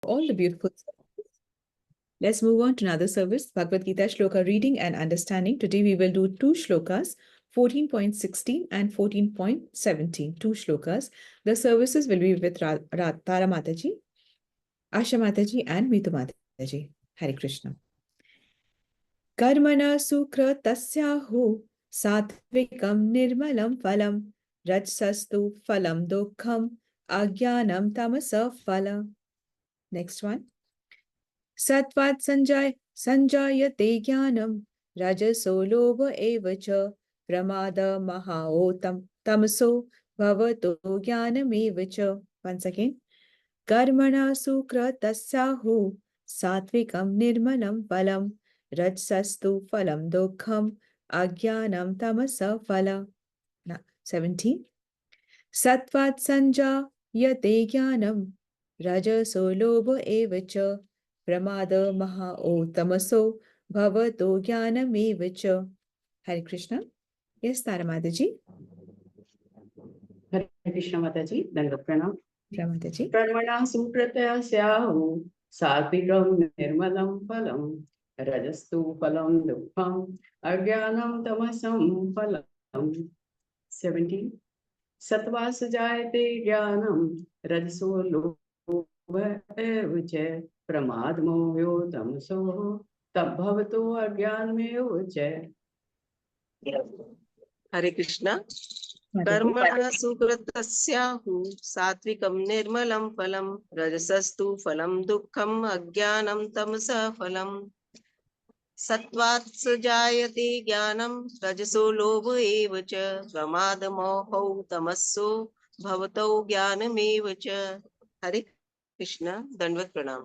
all the beautiful souls. Let's move on to another service, Bhagavad Gita Shloka reading and understanding. Today we will do two shlokas, 14.16 and 14.17, two shlokas. The services will be with Tara Mataji, Asha Mataji and Mitu Mataji. Hare Krishna. Karmana sukra tasyahu satvikam nirmalam phalam rajsastu phalam dukham agyanam tamasa phala. Next one. Satvat sanjayate jnanam rajaso lobha eva cha pramada mahaotam tamaso bhavato jnanam eva cha. Once again. Karmana sukra tasyahu satvikam nirmalam phalam rajsastu phalam dukham agyanam tamasa phala. 17. Satvat sanjayate jnanam rajaso lobha eva cha pramada mahao tamaso bhavato jnanam eva cha. Hare Krishna. Yes, Tara Mataji. Hare Krishna Mataji, Dandavat Pranam. Mataji. Karmana sukratya syahu satvikam nirmalam phalam rajastu phalam dukham agyanam tamasam phalam. 17. Sattva sajayate jnanam rajaso lobha eva cha pramadmo tamaso tabbhavato agyanam cha. Hare Krishna. Karmana sukratasyahu satvikam nirmalam phalam rajasastu phalam dukham agyanam tamasa phalam satvat sajayate jnanam rajaso lobha eva cha pramadamo tamasso bhavato jnanam eva cha. Hare Krishna. Dandavat Pranam.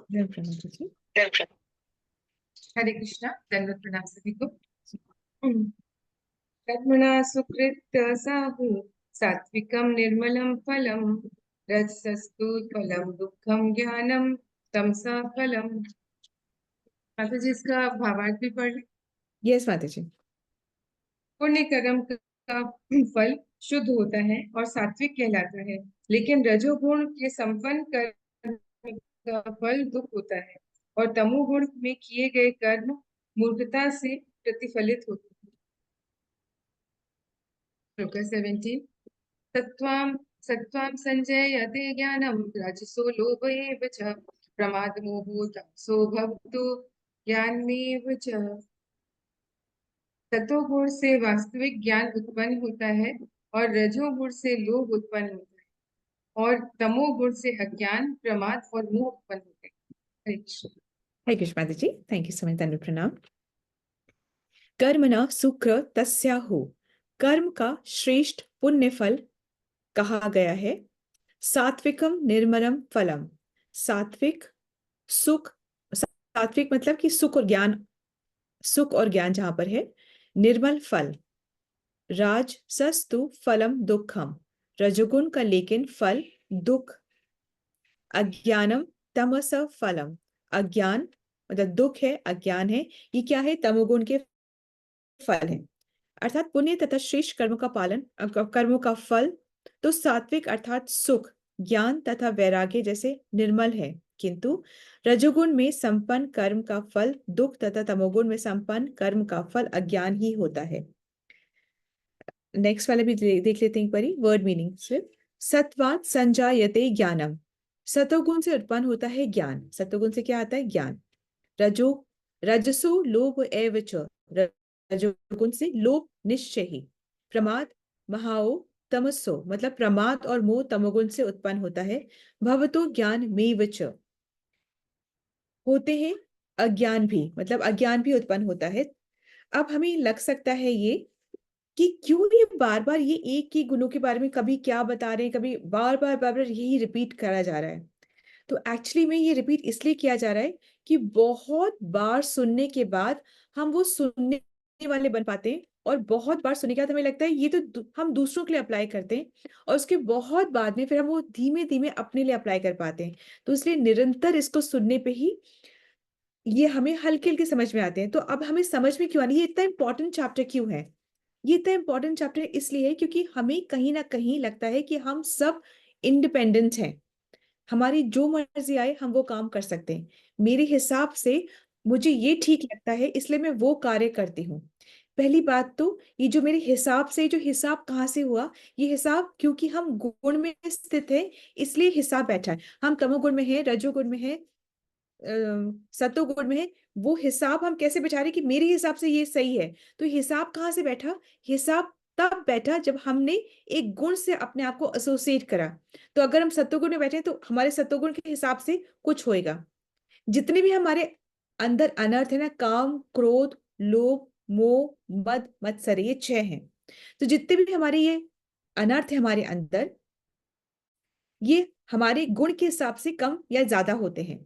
Hare Krishna. Dandavat Pranam sabhi ko. Karmana sukritya sahu satvikam nirmalam phalam rajsastu phalam dukham jnanam tamsa phalam. माता जी इसका भावार्थ भी पढ़ लें। Yes, Mataji. पुण्य कर्म का फल शुद्ध होता है और सात्विक कहलाता है, लेकिन रजोगुण के संपन्न कर्म का फल दुख होता है और तमोगुण में किए गए कर्म मूर्खता से प्रतिफलित होते हैं। 17. सत्वां संजयते ज्ञानम राजसो लोभ एव च प्रमाद मोहो तमसो भवतो ज्ञानमेव च। सतोगुण से वास्तविक ज्ञान उत्पन्न होता है और रजोगुण से लोभ उत्पन्न होता है और तमोगुण से अज्ञान, प्रमाद और मोह उत्पन्न होते हैं। Hare Krishna Mataji. Thank you so much, Dandavat Pranam. कर्मणा शुक्र तस्याहु, कर्म का श्रेष्ठ पुण्य फल कहा गया है। सात्विकम निर्मलम फलम, सात्विक सुख, सात्विक मतलब कि सुख और ज्ञान, सुख और ज्ञान जहां पर है। निर्मल फल, राजसस्तु फलम दुखम, रजोगुण का लेकिन फल दुख। अज्ञानम तमस फलम, अज्ञान मतलब दुख है, अज्ञान है, ये क्या है? तमोगुण के फल है। अर्थात पुण्य तथा श्रेष्ठ कर्मों का पालन, कर्मों का फल तो सात्विक अर्थात सुख, ज्ञान तथा वैराग्य जैसे निर्मल है, किंतु रजोगुण में संपन्न कर्म का फल दुख तथा तमोगुण में संपन्न कर्म का फल अज्ञान ही होता है। नेक्स्ट वाले भी देख लेते हैं एक बारी वर्ड मीनिंग सिर्फ। सत्वात् संजायते ज्ञानम, सतोगुण से उत्पन्न होता है ज्ञान। सतोगुण से क्या आता है? ज्ञान। रजसो लोभ एव च, रजोगुण से लोभ निश्चय ही। प्रमाद महाओ तमसो, मतलब प्रमाद और मोह तमोगुण से उत्पन्न होता है। भवतो ज्ञान मेव च, होते हैं अज्ञान भी, मतलब अज्ञान भी उत्पन्न होता है। अब हमें लग सकता है ये कि क्यों ये बार बार ये एक ही गुणों के बारे में कभी क्या बता रहे हैं, कभी बार बार यही रिपीट करा जा रहा है। तो एक्चुअली में ये रिपीट इसलिए किया जा रहा है कि बहुत बार सुनने के बाद हम वो सुनने वाले बन पाते हैं, और बहुत बार सुनने के बाद हमें लगता है ये तो हम दूसरों के लिए अप्लाई करते हैं, और उसके बहुत बाद में फिर हम वो धीमे धीमे अपने लिए अप्लाई कर पाते हैं। तो इसलिए निरंतर इसको सुनने पे ही ये हमें हल्के हल्के समझ में आते हैं। तो अब हमें समझ में क्यों आनी, ये इतना इंपॉर्टेंट चैप्टर क्यों है? ये इतना इंपॉर्टेंट चैप्टर इसलिए है क्योंकि हमें कहीं ना कहीं लगता है कि हम सब इंडिपेंडेंट हैं, हमारी जो मर्जी आए हम वो काम कर सकते हैं। मेरे हिसाब से मुझे ये ठीक लगता है इसलिए मैं वो कार्य करती हूँ। पहली बात तो ये जो मेरे हिसाब से, जो हिसाब कहाँ से हुआ, ये हिसाब क्योंकि हम गुण में स्थित है इसलिए हिसाब बैठा है। हम तमोगुण में है, रजोगुण में है, सत्वगुण में है, वो हिसाब हम कैसे बैठा रहे कि मेरे हिसाब से ये सही है। तो हिसाब कहाँ से बैठा? हिसाब तब बैठा जब हमने एक गुण से अपने आप को एसोसिएट करा। तो अगर हम सत्वगुण में बैठे हैं तो हमारे सत्वगुण के हिसाब से कुछ होएगा। जितने भी हमारे अंदर अनर्थ है ना, काम, क्रोध, लोभ, मोह, मद, मत्सर, ये 6 हैं। तो जितने भी हमारे ये अनर्थ है हमारे अंदर, ये हमारे गुण के हिसाब से कम या ज्यादा होते हैं।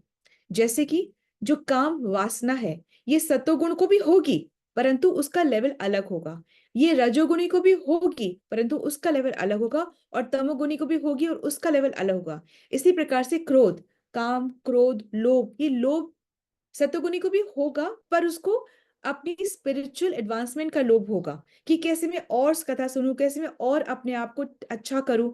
जैसे कि जो काम वासना है, ये सत्वगुण को भी होगी परंतु उसका लेवल अलग होगा। ये रजोगुणी को भी होगी परंतु उसका लेवल अलग होगा, और तमोगुणी को भी होगी और उसका लेवल अलग होगा। इसी प्रकार से क्रोध, काम, क्रोध, लोभ, ये लोभ सत्वगुणी को भी होगा पर उसको अपनी स्पिरिचुअल एडवांसमेंट का लोभ होगा कि कैसे मैं और कथा सुनूं, कैसे मैं और अपने आप को अच्छा करूं,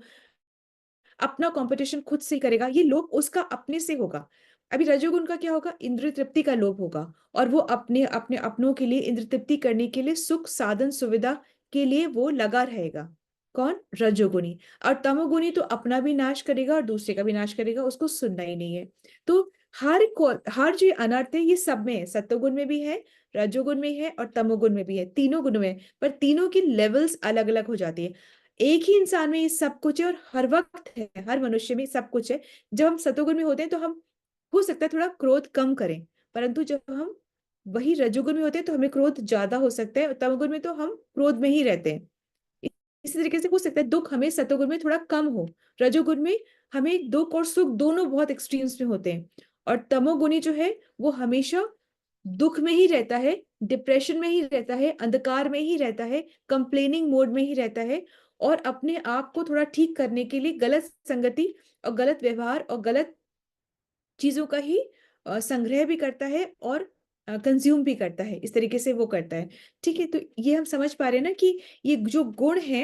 अपना कंपटीशन खुद से करेगा, ये लोभ उसका अपने से होगा। अभी रजोगुण का क्या होगा? इंद्रिय तृप्ति का लोभ होगा, और वो अपने अपने अपनों के लिए, इंद्रिय तृप्ति करने के लिए, सुख साधन सुविधा के लिए वो लगा रहेगा। कौन? रजोगुणी। और तमोगुणी तो अपना भी नाश करेगा और दूसरे का भी नाश करेगा, उसको सुनना ही नहीं है। तो हर जो अनर्थ है ये सब में है, सत्वगुण में भी है, रजोगुण में है और तमोगुण में भी है, तीनों गुणों में। पर तीनों की लेवल्स अलग अलग हो जाती है। एक ही इंसान में ये सब कुछ है और हर वक्त है, हर मनुष्य में सब कुछ है। जब हम सतोगुण में होते हैं तो हम हो सकता है थोड़ा क्रोध कम करें, परंतु जब हम वही रजोगुण में होते हैं तो हमें क्रोध ज्यादा हो सकता है, और तमोगुण में तो हम क्रोध में ही रहते हैं। इसी तरीके से हो सकता है दुख हमें सतोगुण में थोड़ा कम हो, रजोगुण में हमें दुख और सुख दोनों बहुत एक्सट्रीम्स में होते हैं, और तमोगुणी जो है वो हमेशा दुख में ही रहता है, डिप्रेशन में ही रहता है, अंधकार में ही रहता है, कंप्लेनिंग मोड में ही रहता है, और अपने आप को थोड़ा ठीक करने के लिए गलत संगति और गलत व्यवहार और गलत चीजों का ही संग्रह भी करता है और कंज्यूम भी करता है। इस तरीके से वो करता है। ठीक है, तो ये हम समझ पा रहे हैं ना कि ये जो गुण है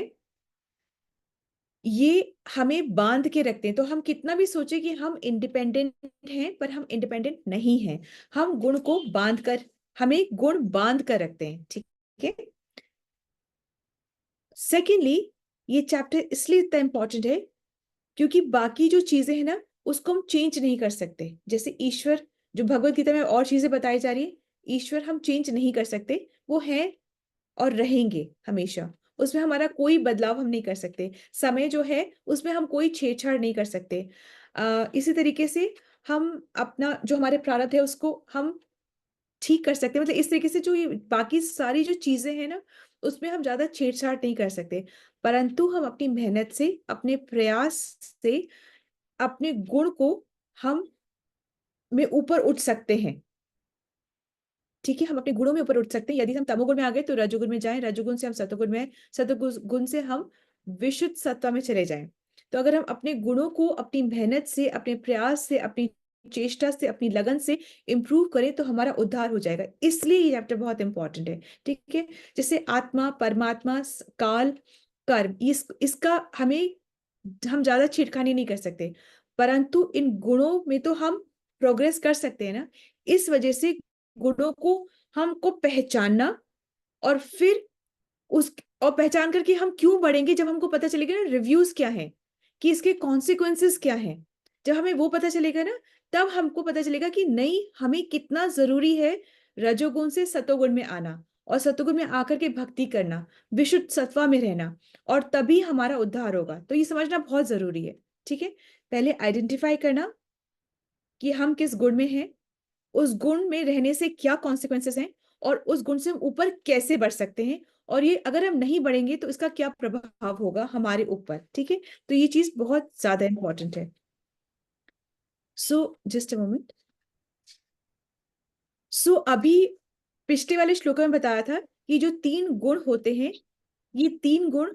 ये हमें बांध के रखते हैं। तो हम कितना भी सोचे कि हम इंडिपेंडेंट हैं, पर हम इंडिपेंडेंट नहीं हैं। हम गुण को बांध कर, हमें गुण बांध कर रखते हैं। ठीक है। सेकेंडली, ये चैप्टर इसलिए इतना इंपॉर्टेंट है क्योंकि बाकी जो चीजें हैं ना उसको हम चेंज नहीं कर सकते। जैसे ईश्वर, जो भगवत गीता में और चीजें बताई जा रही है, ईश्वर हम चेंज नहीं कर सकते, वो है और रहेंगे हमेशा। उसमें हमारा कोई बदलाव हम नहीं कर सकते। समय जो है उसमें हम कोई छेड़छाड़ नहीं कर सकते। इसी तरीके से हम अपना जो हमारे प्रारब्ध है उसको हम ठीक कर सकते हैं। मतलब इस तरीके से जो ये बाकी सारी जो चीजें हैं ना उसमें हम ज्यादा छेड़छाड़ नहीं कर सकते, परंतु हम अपनी मेहनत से, अपने प्रयास से अपने गुण को हम में ऊपर उठ सकते हैं। ठीक है, हम अपने गुणों में ऊपर उठ सकते हैं। यदि हम तमोगुण में आ गए तो रजोगुण में जाएं, रजोगुण से हम सतोगुण में, सतोगुण गुण से हम विशुद्ध सत्ता में चले जाएं। तो अगर हम अपने गुणों को अपनी मेहनत से, अपने प्रयास से, अपनी चेष्टा से, अपनी लगन से इंप्रूव करें तो हमारा उद्धार हो जाएगा। इसलिए ये चैप्टर बहुत इंपॉर्टेंट है। ठीक है, जैसे आत्मा, परमात्मा, काल, कर्म, इसका हमें हम ज्यादा छेड़खानी नहीं कर सकते, परंतु इन गुणों में तो हम प्रोग्रेस कर सकते हैं ना। इस वजह से गुणों को हमको पहचानना, और फिर उस और पहचान करके हम क्यों बढ़ेंगे जब हमको पता चलेगा ना रिव्यूज क्या है, कि इसके कॉन्सिक्वेंसेस क्या है। जब हमें वो पता चलेगा ना तब हमको पता चलेगा कि नहीं, हमें कितना जरूरी है रजोगुण से सतोगुण में आना, और सतोगुण में आकर के भक्ति करना, विशुद्ध सत्वा में रहना, और तभी हमारा उद्धार होगा। तो ये समझना बहुत जरूरी है। ठीक है, पहले आइडेंटिफाई करना कि हम किस गुण में हैं, उस गुण में रहने से क्या कॉन्सिक्वेंसेस हैं, और उस गुण से हम ऊपर कैसे बढ़ सकते हैं, और ये अगर हम नहीं बढ़ेंगे तो इसका क्या प्रभाव होगा हमारे ऊपर। ठीक है, तो ये चीज बहुत ज्यादा इंपॉर्टेंट है। So just a moment. सो अभी पिछले वाले श्लोक में बताया था कि जो 3 गुण होते हैं, ये 3 गुण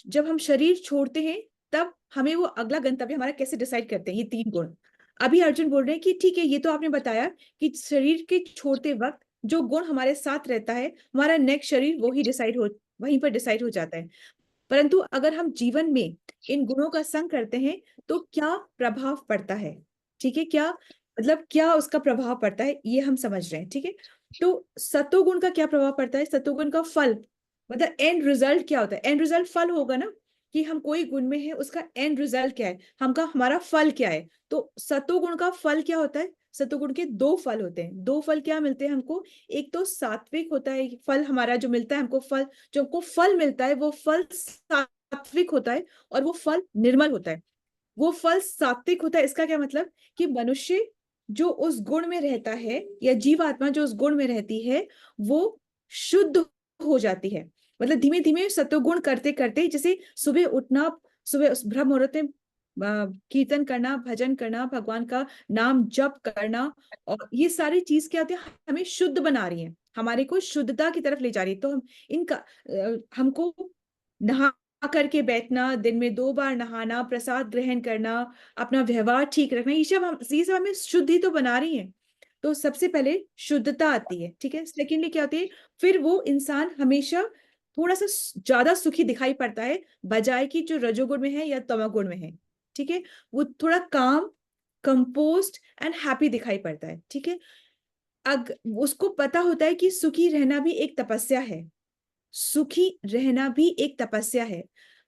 जब हम शरीर छोड़ते हैं तब हमें वो अगला गंतव्य हमारा कैसे डिसाइड करते हैं, ये 3 गुण। अभी अर्जुन बोल रहे हैं कि ठीक है, ये तो आपने बताया कि शरीर के छोड़ते वक्त जो गुण हमारे साथ रहता है, हमारा नेक्स्ट शरीर वो ही डिसाइड हो, वहीं पर डिसाइड हो जाता है। परंतु अगर हम जीवन में इन गुणों का संग करते हैं तो क्या प्रभाव पड़ता है, ठीक है, क्या मतलब क्या उसका प्रभाव पड़ता है ये हम समझ रहे हैं, ठीक है। तो सतोगुण का क्या प्रभाव पड़ता है, सतोगुण का फल मतलब एंड रिजल्ट क्या होता है, एंड रिजल्ट फल होगा ना, कि हम कोई गुण में है उसका एंड रिजल्ट क्या है, हमका हमारा फल क्या है। तो सतोगुण का फल क्या होता है, सतोगुण के दो फल होते हैं, दो फल क्या मिलते हैं हमको, एक तो सात्विक होता है फल हमारा जो मिलता है हमको, फल जो हमको फल मिलता है वो फल सात्विक होता है और वो फल निर्मल होता है। वो फल सात्विक होता है, इसका क्या मतलब कि मनुष्य जो उस गुण में रहता है या जीवात्मा जो उस गुण में रहती है वो शुद्ध हो जाती है। मतलब धीमे धीमे सत्वगुण करते करते, जैसे सुबह उठना, सुबह ब्रह्म मुहूर्त में कीर्तन करना, भजन करना, भगवान का नाम जप करना, और ये सारी चीज क्या होती है, हमें शुद्ध बना रही है, हमारे को शुद्धता की तरफ ले जा रही है। तो हम इनका हमको नहा करके बैठना, दिन में 2 बार नहाना, प्रसाद ग्रहण करना, अपना व्यवहार ठीक रखना, ये सब हमें शुद्ध ही तो बना रही है। तो सबसे पहले शुद्धता आती है, ठीक है। सेकेंडली क्या होती है, फिर वो इंसान हमेशा थोड़ा सा ज्यादा सुखी दिखाई पड़ता है बजाय कि जो रजोगुण में है या तमोगुण में है, ठीक है। वो थोड़ा काम, कंपोस्ट एंड हैप्पी दिखाई पड़ता है, ठीक है। अग उसको पता होता है कि सुखी रहना भी एक तपस्या है, सुखी रहना भी एक तपस्या है।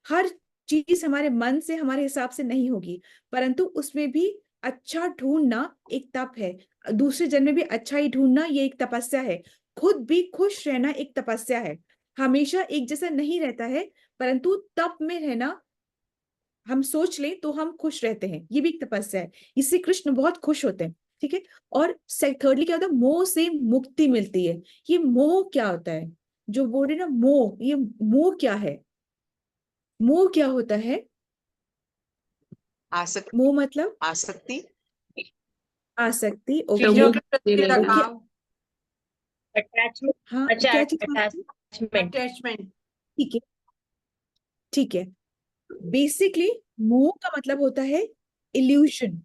हर चीज हमारे मन से, हमारे हिसाब से नहीं होगी, परंतु उसमें भी अच्छा ढूंढना एक तप है। दूसरे जन्म में भी अच्छा ही ढूंढना ये एक तपस्या है। खुद भी खुश रहना एक तपस्या है। हमेशा एक जैसा नहीं रहता है, परंतु तप में रहना, हम सोच लें तो हम खुश रहते हैं, ये भी एक तपस्या है। इससे कृष्ण बहुत खुश होते हैं, ठीक है। और थर्डली क्या होता है, मोह से मुक्ति मिलती है। ये मोह क्या होता है, जो बोल रहे ना मोह, ये मोह क्या है, मोह क्या होता है, आसक्ति। मोह मतलब आसक्ति। आसक्ति, ओके। चीजों के प्रति देने लगे। ओके, लगाव, अटैचमेंट। हाँ अच्छा, क्या चीज, अटैचमेंट। अटैचमेंट। ठीक है, ठीक है। बेसिकली मोह का मतलब होता है इल्यूशन,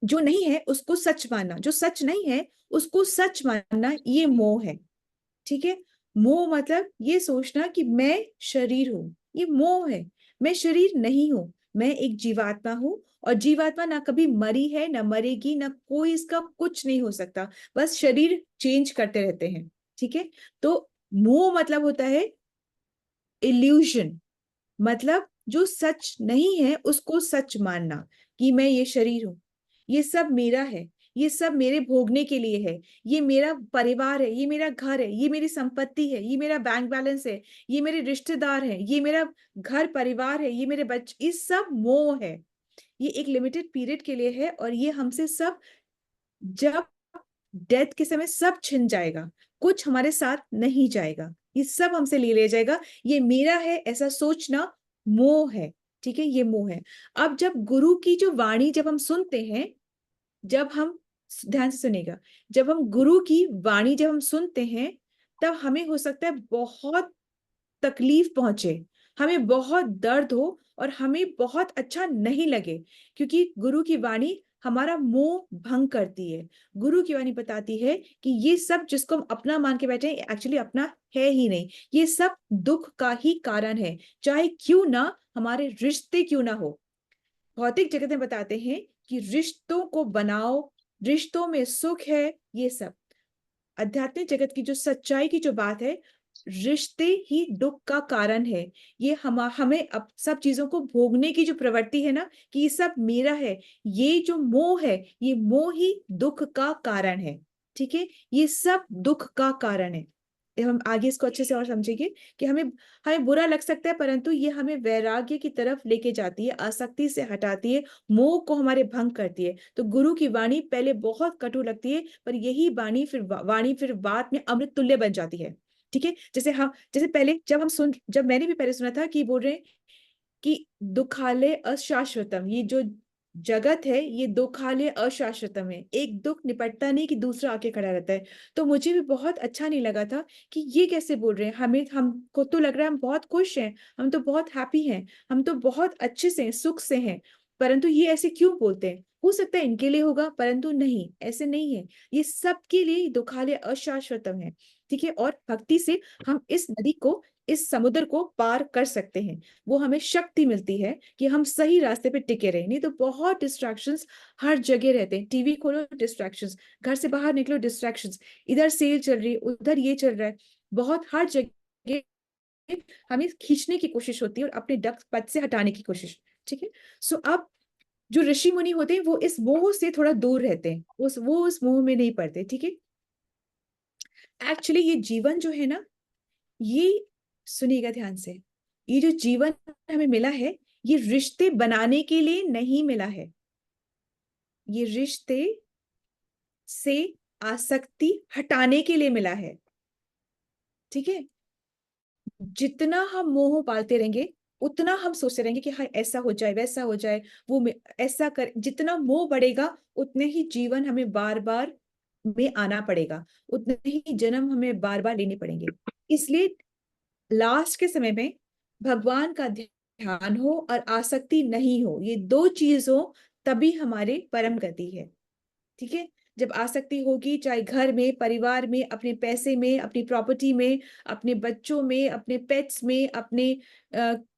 जो नहीं है उसको सच मानना, जो सच नहीं है उसको सच मानना, ये मोह है, ठीक है। मोह मतलब ये सोचना कि मैं शरीर हूं, ये मोह है। मैं शरीर नहीं हूं, मैं एक जीवात्मा हूं, और जीवात्मा ना कभी मरी है ना मरेगी, ना कोई इसका कुछ नहीं हो सकता, बस शरीर चेंज करते रहते हैं, ठीक है। तो मोह मतलब होता है इल्यूजन, मतलब जो सच नहीं है उसको सच मानना, कि मैं ये शरीर हूं, ये सब मेरा है, ये सब मेरे भोगने के लिए है, ये मेरा परिवार है, ये मेरा घर है, ये मेरी संपत्ति है, ये मेरा बैंक बैलेंस है, ये मेरे रिश्तेदार हैं, ये मेरा घर परिवार है, ये मेरे बच्चे, ये सब मोह है। ये एक लिमिटेड पीरियड के लिए है, और ये हमसे सब, जब डेथ के समय सब छिन जाएगा, कुछ हमारे साथ नहीं जाएगा, ये सब हमसे ले लिया जाएगा। ये मेरा है ऐसा सोचना मोह है, ठीक है, ये मोह है। अब जब गुरु की जो वाणी जब हम सुनते हैं, जब हम, ध्यान से सुनेगा, जब हम गुरु की वाणी जब हम सुनते हैं, तब हमें हो सकता है बहुत तकलीफ पहुंचे, हमें बहुत दर्द हो, और हमें बहुत अच्छा नहीं लगे, क्योंकि गुरु की वाणी हमारा मोह भंग करती है। गुरु की वाणी बताती है कि ये सब जिसको हम अपना मान के बैठे हैं एक्चुअली अपना है ही नहीं, ये सब दुख का ही कारण है, चाहे क्यों ना हमारे रिश्ते क्यों ना हो। भौतिक जगत में बताते हैं कि रिश्तों को बनाओ, रिश्तों में सुख है, ये सब। आध्यात्मिक जगत की जो सच्चाई की जो बात है, रिश्ते ही दुख का कारण है। ये हमें अब सब चीजों को भोगने की जो प्रवृत्ति है ना, कि ये सब मेरा है, ये जो मोह है, ये मोह ही दुख का कारण है, ठीक है। ये सब दुख का कारण है। हम आगे इसको अच्छे से और समझेंगे कि हमें हमें बुरा लग सकता है, परंतु ये हमें वैराग्य की तरफ लेके जाती है, आसक्ति से हटाती है, मोह को हमारे भंग करती है। तो गुरु की वाणी पहले बहुत कटु लगती है, पर यही वाणी फिर बाद में अमृत तुल्य बन जाती है, ठीक है। जैसे पहले जब मैंने भी पहले सुना था कि बोल रहे हैं कि दुखालय अशाश्वतम, ये जो जगत है ये दुखालय अशाश्वतम है, एक दुख निपटता नहीं कि दूसरा आके खड़ा रहता है। तो मुझे भी बहुत अच्छा नहीं लगा था कि ये कैसे बोल रहे हैं, हमको तो लग रहा है हम बहुत खुश हैं, हम तो बहुत हैप्पी हैं, हम तो बहुत अच्छे से हैं, सुख से हैं, परंतु ये ऐसे क्यों बोलते हैं। हो सकता है इनके लिए होगा, परंतु नहीं, ऐसे नहीं है, ये सबके लिए दुखालय अशाश्वतम है, ठीक है। और भक्ति से हम इस नदी को, इस समुद्र को पार कर सकते हैं। वो हमें शक्ति मिलती है कि हम सही रास्ते पे टिके रहे। नहीं तो बहुत डिस्ट्रैक्शंस हर जगह रहते हैं। टीवी खोलो डिस्ट्रैक्शंस, घर से बाहर निकलो डिस्ट्रैक्शंस, इधर सेल चल रही है, उधर ये चल रहा है, बहुत हर जगह हमें खींचने की कोशिश होती है और अपने डग पद से हटाने की कोशिश। ठीक है। सो अब जो ऋषि मुनि होते हैं वो इस मोह से थोड़ा दूर रहते हैं, वो उस मोह में नहीं पड़ते। ठीक है। एक्चुअली ये जीवन जो है ना, ये सुनिएगा ध्यान से, ये जो जीवन हमें मिला है ये रिश्ते बनाने के लिए नहीं मिला है। ये रिश्ते से आसक्ति हटाने के लिए मिला है। ठीक है। जितना हम मोह पालते रहेंगे उतना हम सोचते रहेंगे कि हाँ ऐसा हो जाए, वैसा हो जाए, ऐसा कर। जितना मोह बढ़ेगा उतने ही जीवन हमें बार बार में आना पड़ेगा, उतने ही जन्म हमें बार बार लेने पड़ेंगे। इसलिए लास्ट के समय में भगवान का ध्यान हो और आसक्ति नहीं हो, ये दो चीज हो, तभी हमारे परम गति है। ठीक है। जब आसक्ति होगी, चाहे घर में, परिवार में, अपने पैसे में, अपनी प्रॉपर्टी में, अपने बच्चों में, अपने पेट्स में, अपने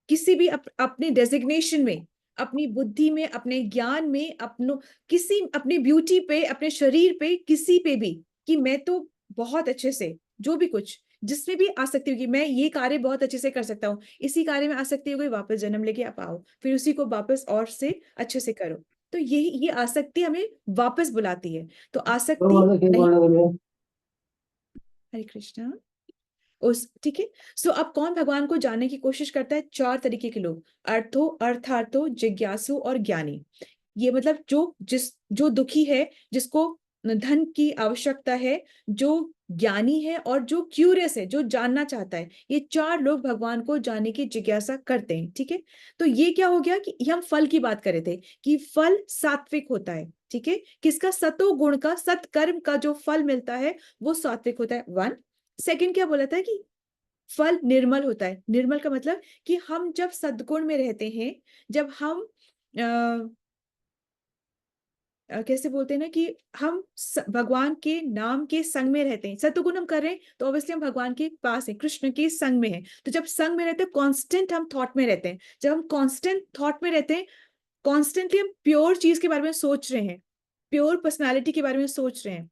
किसी भी अपने डेजिग्नेशन में, अपनी बुद्धि में, अपने ज्ञान में, अपनी ब्यूटी पे, अपने शरीर पे, किसी पे भी, कि मैं तो बहुत अच्छे से जो भी कुछ जिसमें भी आसक्ति होगी, मैं ये कार्य बहुत अच्छे से कर सकता हूँ, इसी कार्य में आसक्ति हो गई, वापस जन्म लेके आप आओ, फिर उसी को वापस और से अच्छे से करो। तो ये आसक्ति हमें वापस बुलाती है। तो आसक्ति नहीं। हरे कृष्णा। ठीक है। सो अब कौन भगवान को जानने की कोशिश करता है? चार तरीके के लोग, अर्थार्थो, जिज्ञासु और ज्ञानी। ये मतलब जो दुखी है, जिसको धन की आवश्यकता है, जो ज्ञानी है और जो क्यूरियस है, जो जानना चाहता है, ये चार लोग भगवान को जानने की जिज्ञासा करते हैं। ठीक है। तो ये क्या हो गया कि हम फल की बात कर रहे थे कि फल सात्विक होता है। ठीक है। किसका? सतो गुण का, सत्कर्म का जो फल मिलता है वो सात्विक होता है। वन। सेकंड क्या बोला था कि फल निर्मल होता है। निर्मल का मतलब कि हम जब सद्गुण में रहते हैं, जब हम कैसे बोलते हैं ना कि हम भगवान के नाम के संग में रहते हैं, सत्गुण हम कर रहे हैं तो ऑब्वियसली हम भगवान के पास है, कृष्ण के संग में है। तो जब संग में रहते हैं, कांस्टेंट हम थॉट में रहते हैं। जब हम कांस्टेंट थॉट में रहते हैं, कॉन्स्टेंटली हम प्योर चीज के बारे में सोच रहे हैं, प्योर पर्सनैलिटी के बारे में सोच रहे हैं,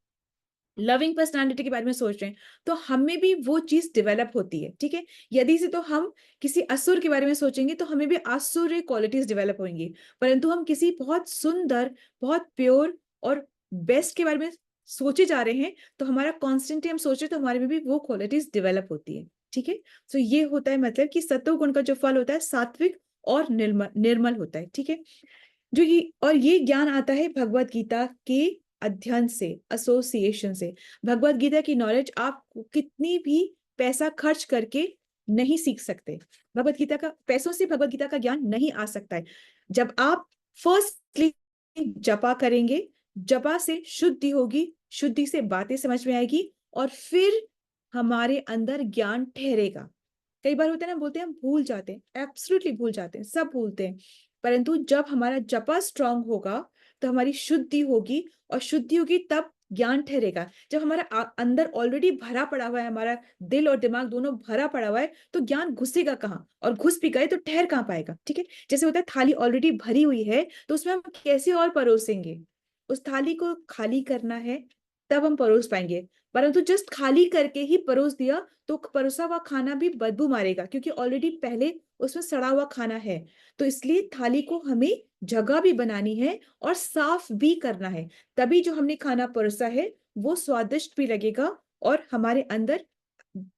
लविंग पर्सनालिटी के बारे में सोच रहे हैं, तो हमें भी वो चीज डेवलप होती है। ठीक है। यदि से तो हम किसी असुर के बारे में सोचेंगे तो हमें भी आसुरी क्वालिटीज डेवलप होंगी। परंतु हम किसी बहुत सुंदर, बहुत प्योर और बेस्ट के बारे में सोचे जा रहे हैं, तो हमारा कॉन्स्टेंटली हम सोच रहे हैं, तो हमारे में भी वो क्वालिटीज डेवलप होती है। ठीक है। तो ये होता है मतलब कि सत्वगुण का जो फल होता है सात्विक और निर्मल होता है। ठीक है। और ये ज्ञान आता है भगवत गीता के अध्ययन से, एसोसिएशन से। भगवत गीता की नॉलेज आप कितनी भी पैसा खर्च करके नहीं सीख सकते। भगवत गीता का, पैसों से भगवत गीता का ज्ञान नहीं आ सकता है। जब आप फर्स्टली जपा करेंगे, जपा से शुद्धि होगी, शुद्धि से बातें समझ में आएगी, और फिर हमारे अंदर ज्ञान ठहरेगा। कई बार होता है ना, बोलते हैं हम भूल जाते हैं, एब्सोल्युटली भूल जाते हैं, सब भूलते हैं। परंतु जब हमारा जपा स्ट्रांग होगा तो हमारी शुद्धि होगी, और शुद्धि होगी तब ज्ञान ठहरेगा। जब हमारा अंदर ऑलरेडी भरा पड़ा हुआ है, हमारा दिल और दिमाग दोनों भरा पड़ा हुआ है, तो ज्ञान घुसेगा कहाँ? और घुस भी गए तो ठहर कहाँ पाएगा? ठीक है। जैसे होता है थाली ऑलरेडी भरी हुई है तो उसमें हम कैसे और परोसेंगे? उस थाली को खाली करना है, तब हम परोस पाएंगे। परंतु जस्ट खाली करके ही परोस दिया तो परोसा हुआ खाना भी बदबू मारेगा, क्योंकि ऑलरेडी पहले उसमें सड़ा हुआ खाना है। तो इसलिए थाली को हमें जगह भी बनानी है और साफ भी करना है, तभी जो हमने खाना परोसा है वो स्वादिष्ट भी लगेगा और हमारे अंदर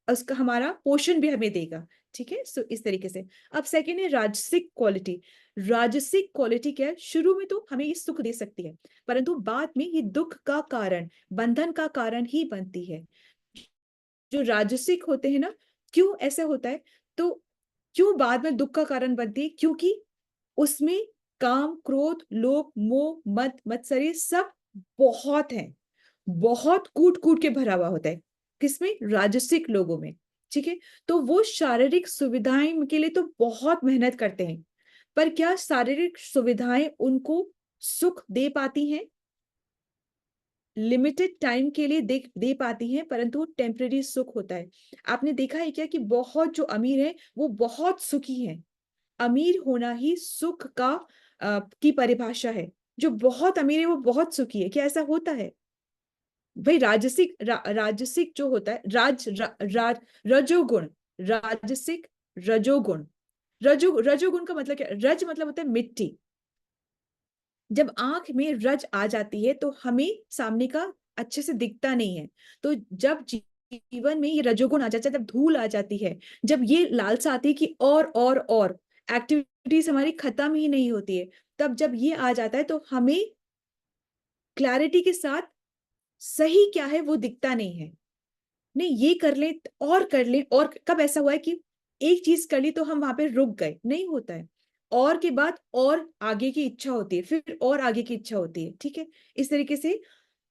उसका हमारा पोषण भी हमें देगा। ठीक है। सो इस तरीके से। अब सेकेंड है राजसिक क्वालिटी। राजसिक क्वालिटी क्या है? शुरू में तो हमें ये सुख दे सकती है, परंतु बाद में ये दुख का कारण, बंधन का कारण ही बनती है। जो राजसिक होते हैं ना, क्यों ऐसा होता है? तो क्यों बाद में दुख का कारण बनती है? क्योंकि उसमें काम, क्रोध, लोभ, मोह, मद, मत्सर्य सब बहुत है, बहुत कूट कूट के भरा हुआ होता है। किसमें? राजसिक लोगों में। ठीक है। तो वो शारीरिक सुविधाएं के लिए तो बहुत मेहनत करते हैं, पर क्या शारीरिक सुविधाएं उनको सुख दे पाती हैं? लिमिटेड टाइम के लिए दे पाती हैं, परंतु टेम्परेरी सुख होता है। आपने देखा है क्या कि बहुत जो अमीर है वो बहुत सुखी हैं। अमीर होना ही सुख की परिभाषा है। जो बहुत अमीर है वो बहुत सुखी है। क्या ऐसा होता है? भाई राजसिक जो होता है, रजोगुण, राजसिक, रजोगुण। रजोगुण का मतलब क्या? रज मतलब होता है मिट्टी। जब आंख में रज आ जाती है तो हमें सामने का अच्छे से दिखता नहीं है। तो जब जीवन में ये रजोगुण आ जाता है, जब धूल आ जाती है, जब ये लालसा आती है कि और एक्टिविटीज हमारी खत्म ही नहीं होती है, तब जब ये आ जाता है तो हमें क्लैरिटी के साथ सही क्या है वो दिखता नहीं है। नहीं, ये कर ले और कर ले, और कब ऐसा हुआ है कि एक चीज कर ली तो हम वहां पे रुक गए? नहीं होता है। और के बाद और आगे की इच्छा होती है, फिर और आगे की इच्छा होती है। ठीक है, इस तरीके से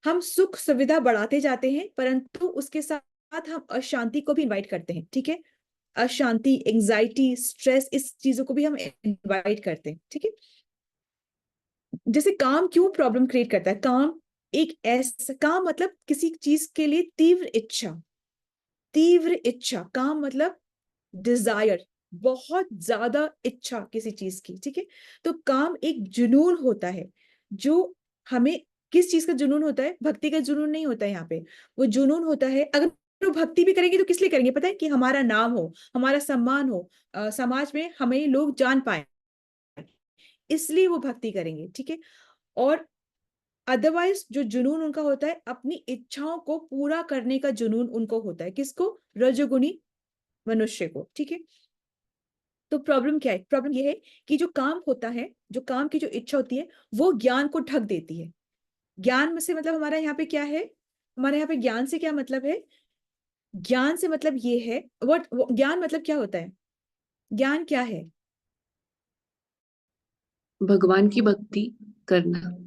हम सुख सुविधा बढ़ाते जाते हैं, परंतु उसके साथ हम अशांति को भी इनवाइट करते हैं। ठीक है, अशांति, एंजाइटी, स्ट्रेस, इस चीजों को भी हम इनवाइट करते हैं। ठीक है, जैसे काम क्यों प्रॉब्लम क्रिएट करता है? काम एक ऐसा काम मतलब किसी चीज के लिए तीव्र इच्छा, तीव्र इच्छा, काम मतलब डिजायर, बहुत ज्यादा इच्छा किसी चीज की। ठीक है, तो काम एक जुनून होता है जो हमें, किस चीज का जुनून होता है? भक्ति का जुनून नहीं होता है यहाँ पे। वो जुनून होता है, अगर वो भक्ति भी करेंगे तो किस लिए करेंगे पता है? कि हमारा नाम हो, हमारा सम्मान हो, समाज में हमें लोग जान पाए, इसलिए वो भक्ति करेंगे। ठीक है, और अदरवाइज जो जुनून उनका होता है, अपनी इच्छाओं को पूरा करने का जुनून उनको होता है। किसको? रजोगुणी मनुष्य को। ठीक है, तो प्रॉब्लम क्या है? प्रॉब्लम ये है कि जो काम होता है, जो काम की जो इच्छा होती है, वो ज्ञान को ढक देती है। ज्ञान में से मतलब हमारा यहाँ पे क्या है? हमारे यहाँ पे ज्ञान से क्या मतलब है? ज्ञान से मतलब ये है, व्हाट ज्ञान मतलब क्या होता है? ज्ञान क्या है? भगवान की भक्ति करना।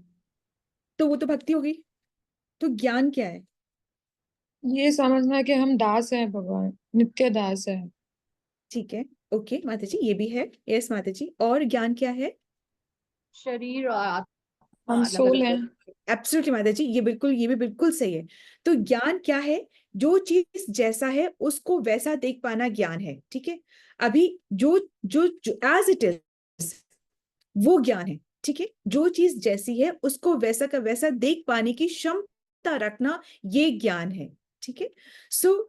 तो वो तो भक्ति होगी। तो ज्ञान क्या है? ये समझना कि हम दास हैं, भगवान नित्य दास है। ठीक है, ओके माता जी, ये भी है। यस माता जी, और ज्ञान क्या है? शरीर और आत्मा हम अलग सोल अलग हैं। एब्सोल्युटली माता जी, ये भी बिल्कुल सही है। तो ज्ञान क्या है? जो चीज जैसा है उसको वैसा देख पाना ज्ञान है। ठीक है, अभी जो जो एज इट इज वो ज्ञान है। ठीक है, जो चीज जैसी है उसको वैसा का वैसा देख पाने की क्षमता रखना, ये ज्ञान है। ठीक है, सो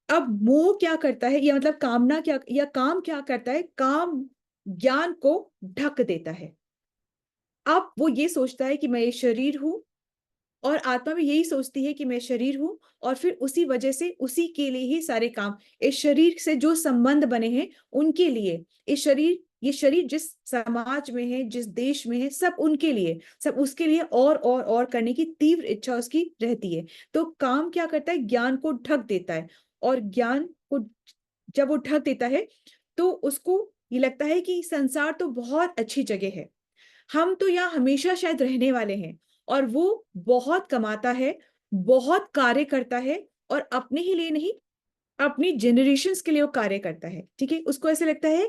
अब मोह क्या करता है, या मतलब कामना क्या, या काम क्या करता है? काम ज्ञान को ढक देता है। अब वो ये सोचता है कि मैं ये शरीर हूं, और आत्मा भी यही सोचती है कि मैं शरीर हूं, और फिर उसी वजह से उसी के लिए ही सारे काम, इस शरीर से जो संबंध बने हैं उनके लिए, ये शरीर जिस समाज में है, जिस देश में है, सब उनके लिए, सब उसके लिए, और करने की तीव्र इच्छा उसकी रहती है। तो काम क्या करता है? ज्ञान को ढक देता है, और ज्ञान को जब वो ढक देता है तो उसको ये लगता है कि संसार तो बहुत अच्छी जगह है, हम तो यहाँ हमेशा शायद रहने वाले हैं। और वो बहुत कमाता है, बहुत कार्य करता है, और अपने ही लिए नहीं, अपनी जनरेशन्स के लिए वो कार्य करता है। ठीक है, उसको ऐसे लगता है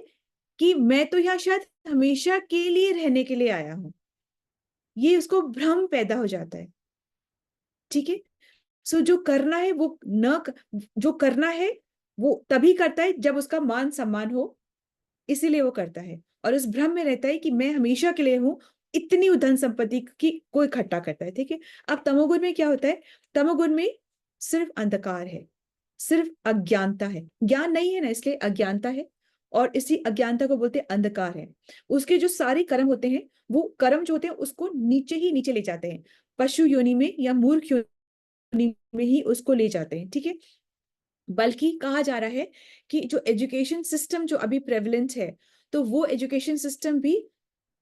कि मैं तो यहाँ शायद हमेशा के लिए रहने के लिए आया हूं। ये उसको भ्रम पैदा हो जाता है। ठीक है, सो जो करना है वो जो करना है वो तभी करता है जब उसका मान सम्मान हो, इसीलिए वो करता है, और इस भ्रम में रहता है कि मैं हमेशा के लिए हूं। इतनी धन संपत्ति की को इकट्ठा करता है। ठीक है, अब तमोगुण में क्या होता है? तमोगुण में सिर्फ अंधकार है, सिर्फ अज्ञानता है। ज्ञान नहीं है ना, इसलिए अज्ञानता है, और इसी अज्ञानता को बोलते हैं अंधकार है। उसके जो सारे कर्म होते हैं, वो कर्म जो होते हैं उसको नीचे ही नीचे ले जाते हैं, पशु योनि में या मूर्ख योनि में ही उसको ले जाते हैं। ठीक है, बल्कि कहा जा रहा है कि जो एजुकेशन सिस्टम जो अभी प्रेवलेंट है, तो वो एजुकेशन सिस्टम भी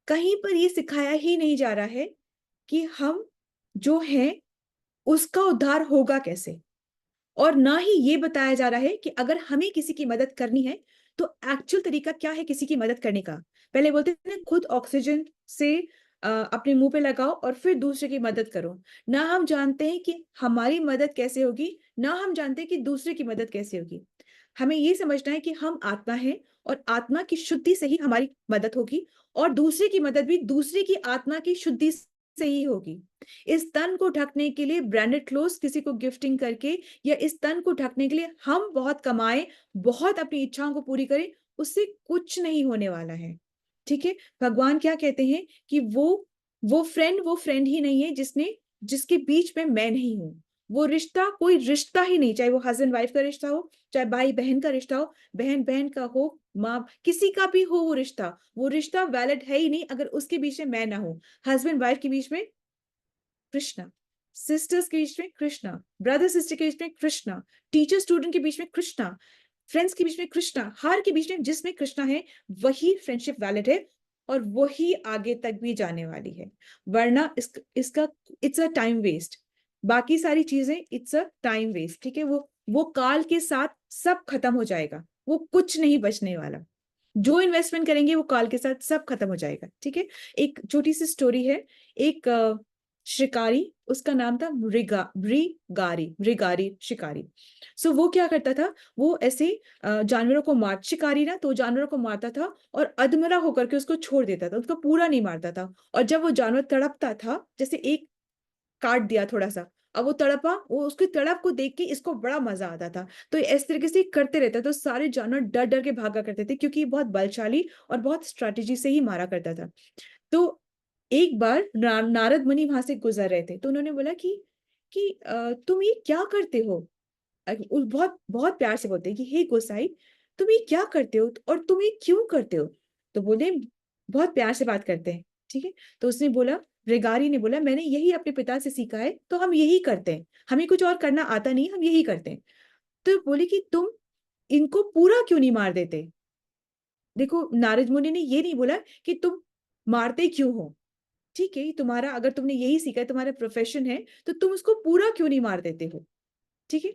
कहीं पर ये सिखाया ही नहीं जा रहा है कि हम जो हैं उसका उद्धार होगा कैसे, और ना ही ये बताया जा रहा है कि अगर हमें किसी की मदद करनी है तो एक्चुअल तरीका क्या है किसी की मदद करने का। पहले बोलते हैं ना, खुद ऑक्सीजन से अपने मुंह पे लगाओ और फिर दूसरे की मदद करो। ना हम जानते हैं कि हमारी मदद कैसे होगी, ना हम जानते हैं कि दूसरे की मदद कैसे होगी। हमें ये समझना है कि हम आत्मा हैं, और आत्मा की शुद्धि से ही हमारी मदद होगी, और दूसरे की मदद भी दूसरे की आत्मा की शुद्धि से ही होगी। इस तन को ढकने के लिए ब्रांडेड क्लोथ्स किसी को गिफ्टिंग करके, या इस तन को ढकने के लिए हम बहुत कमाएं, बहुत अपनी इच्छाओं को पूरी करें, उससे कुछ नहीं होने वाला है। ठीक है, भगवान क्या कहते हैं कि वो फ्रेंड ही नहीं है जिसके बीच में मैं नहीं हूं। वो रिश्ता कोई रिश्ता ही नहीं, चाहे वो हस्बैंड वाइफ का रिश्ता हो, चाहे भाई बहन का रिश्ता हो, बहन बहन का हो, माँ किसी का भी हो, वो रिश्ता वैलिड है ही नहीं अगर उसके बीच में मैं ना हूं। हस्बैंड वाइफ के बीच में कृष्णा, सिस्टर्स के बीच में कृष्णा, ब्रदर सिस्टर के बीच में कृष्णा, टीचर स्टूडेंट के बीच में कृष्णा, फ्रेंड्स के बीच में कृष्णा, हर के बीच में जिसमें कृष्णा है वही फ्रेंडशिप वैलिड है और वही आगे तक भी जाने वाली है। वरना इसका इट्स अ टाइम वेस्ट। बाकी सारी चीजें इट्स अ टाइम वेस्ट। ठीक है, वो काल के साथ सब खत्म हो जाएगा, वो कुछ नहीं बचने वाला। जो इन्वेस्टमेंट करेंगे वो काल के साथ सब खत्म हो जाएगा। ठीक है, एक छोटी सी स्टोरी है। एक शिकारी, उसका नाम था मृगारी शिकारी। सो वो क्या करता था, वो ऐसे जानवरों को शिकारी ना, तो जानवरों को मारता था और अधमरा होकर के उसको छोड़ देता था, उसको पूरा नहीं मारता था। और जब वो जानवर तड़पता था, जैसे एक काट दिया थोड़ा सा, अब वो तड़पा, वो उसकी तड़प को देख के इसको बड़ा मजा आता था, तो इस तरीके से करते रहता। तो सारे जानवर डर डर के भागा करते थे, क्योंकि ये बहुत बलशाली और बहुत स्ट्रेटेजी से ही मारा करता था। तो एक बार नारद मुनि वहां से गुजर रहे थे, तो उन्होंने बोला कि तुम ये क्या करते हो। बहुत बहुत प्यार से बोलते हैं कि हे गोसाई, तुम ये क्या करते हो और तुम ये क्यों करते हो। तो बोले, बहुत प्यार से बात करते हैं। ठीक है, तो उसने बोला, रेगारी ने बोला, मैंने यही अपने पिता से सीखा है, तो हम यही करते हैं, हमें कुछ और करना आता नहीं, हम यही करते हैं। तो बोले कि तुम इनको पूरा क्यों नहीं मार देते। देखो, नारद मुनि ने ये नहीं बोला कि तुम मारते क्यों हो। ठीक है, तुम्हारा अगर तुमने यही सीखा है, तुम्हारा प्रोफेशन है, तो तुम उसको पूरा क्यों नहीं मार देते हो। ठीक है,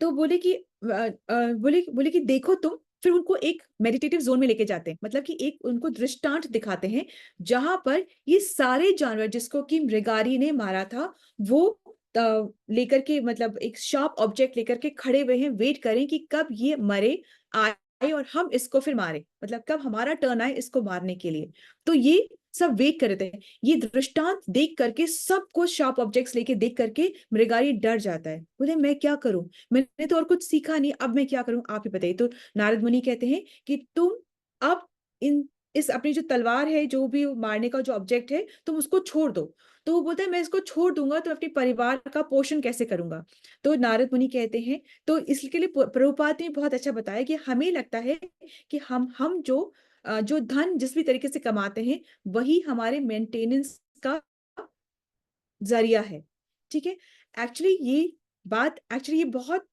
तो बोले कि बोले बोले कि देखो तुम, फिर उनको एक मेडिटेटिव जोन में लेके जाते हैं, मतलब कि एक उनको दृष्टांत दिखाते हैं, जहां पर ये सारे जानवर जिसको कि मृगारी ने मारा था, वो लेकर के, मतलब एक शार्प ऑब्जेक्ट लेकर के खड़े हुए हैं, वेट करें कि कब ये मरे, आए और हम इसको फिर मारे, मतलब कब हमारा टर्न आए इसको मारने के लिए। तो ये सब वेट कर रहे थे। ये दृष्टांत देख करके, सबको शार्प ऑब्जेक्ट्स लेके देख करके मृगारी डर जाता है। बोले, मैं क्या करूं, मैंने तो और कुछ सीखा नहीं, अब मैं क्या करूं, आप ही बताइए। तो नारद मुनि कहते हैं कि तुम अब इस अपनी जो तलवार है, जो भी मारने का जो ऑब्जेक्ट है, तुम उसको छोड़ दो। तो वो बोलता है, मैं इसको छोड़ दूंगा तो अपने परिवार का पोषण कैसे करूंगा। तो नारद मुनि कहते हैं, तो इसके लिए प्रभुपाद ने बहुत अच्छा बताया कि हमें लगता है कि हम जो धन जिस भी तरीके से कमाते हैं, वही हमारे मेंटेनेंस का जरिया है। ठीक है, एक्चुअली ये बहुत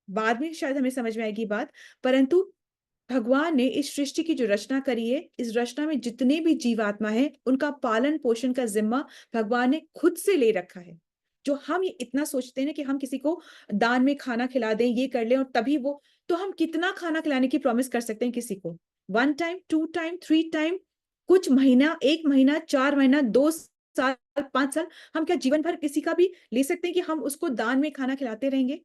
बाद में शायद हमें समझ में आएगी बात, परंतु भगवान ने इस सृष्टि की जो रचना करी है, इस रचना में जितने भी जीवात्मा है, उनका पालन पोषण का जिम्मा भगवान ने खुद से ले रखा है। जो हम ये इतना सोचते हैं ना कि हम किसी को दान में खाना खिला दें, ये कर लें और तभी वो, तो हम कितना खाना खिलाने की प्रॉमिस कर सकते हैं किसी को, 1 टाइम, 2 टाइम, 3 टाइम, कुछ महीना, 1 महीना, 4 महीना, 2 साल, 5 साल, हम क्या जीवन भर किसी का भी ले सकते हैं कि हम उसको दान में खाना खिलाते रहेंगे।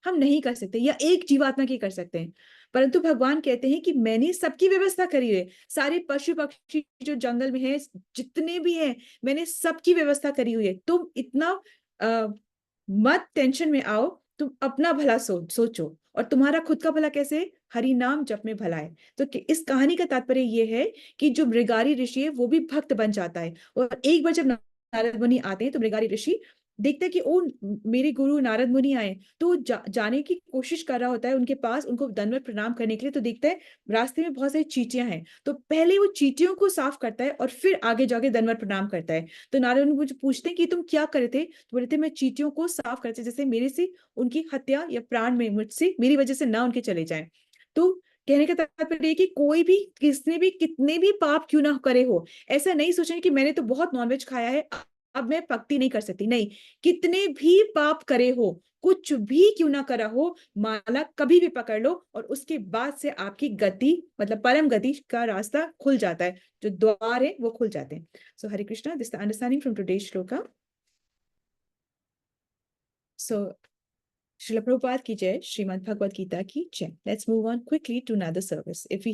हम नहीं कर सकते, या एक जीवात्मा की कर सकते हैं। परंतु भगवान कहते हैं कि मैंने सबकी व्यवस्था करी है, सारे पशु पक्षी जो जंगल में है, जितने भी हैं, मैंने सबकी व्यवस्था करी हुई है। तुम इतना मत टेंशन में आओ, तुम अपना भला सोचो, और तुम्हारा खुद का भला कैसे है? हरि नाम जप में भला है। तो इस कहानी का तात्पर्य ये है कि जो मृगारी ऋषि है वो भी भक्त बन जाता है, और एक बार जब नारद मुनि आते हैं तो मृगारी ऋषि देखते हैं कि ओ, मेरे गुरु नारद मुनि आए, तो जाने की कोशिश कर रहा होता है उनके पास, उनको दंडवत प्रणाम करने के लिए। तो देखता है रास्ते में बहुत सारी चींटियां हैं, तो पहले वो चींटियों को साफ करता है और फिर आगे जाके दंडवत प्रणाम करता है। तो नारद मुनि मुझे पूछते हैं कि तुम क्या करे थे, तो बोले थे, मैं चींटियों को साफ करते, जैसे मेरे से उनकी हत्या या प्राण में मुझसे मेरी वजह से ना उनके चले जाए। तो कहने का तात्पर्य कि कोई भी, किसने भी, कितने भी पाप क्यों ना करे हो, ऐसा नहीं सोचेंगे कि मैंने तो बहुत नॉनवेज खाया है, अब मैं भक्ति नहीं कर सकती। नहीं, कितने भी पाप करे हो, कुछ भी क्यों ना करा हो, माला कभी भी पकड़ लो और उसके बाद से आपकी गति, मतलब परम गति का रास्ता खुल जाता है, जो द्वार है वो खुल जाते हैं। So Hare Krishna, this the understanding from today's shloka. So Srila Prabhupada की जय, श्रीमद् भगवद गीता की जय। Let's move on quickly to another service. If we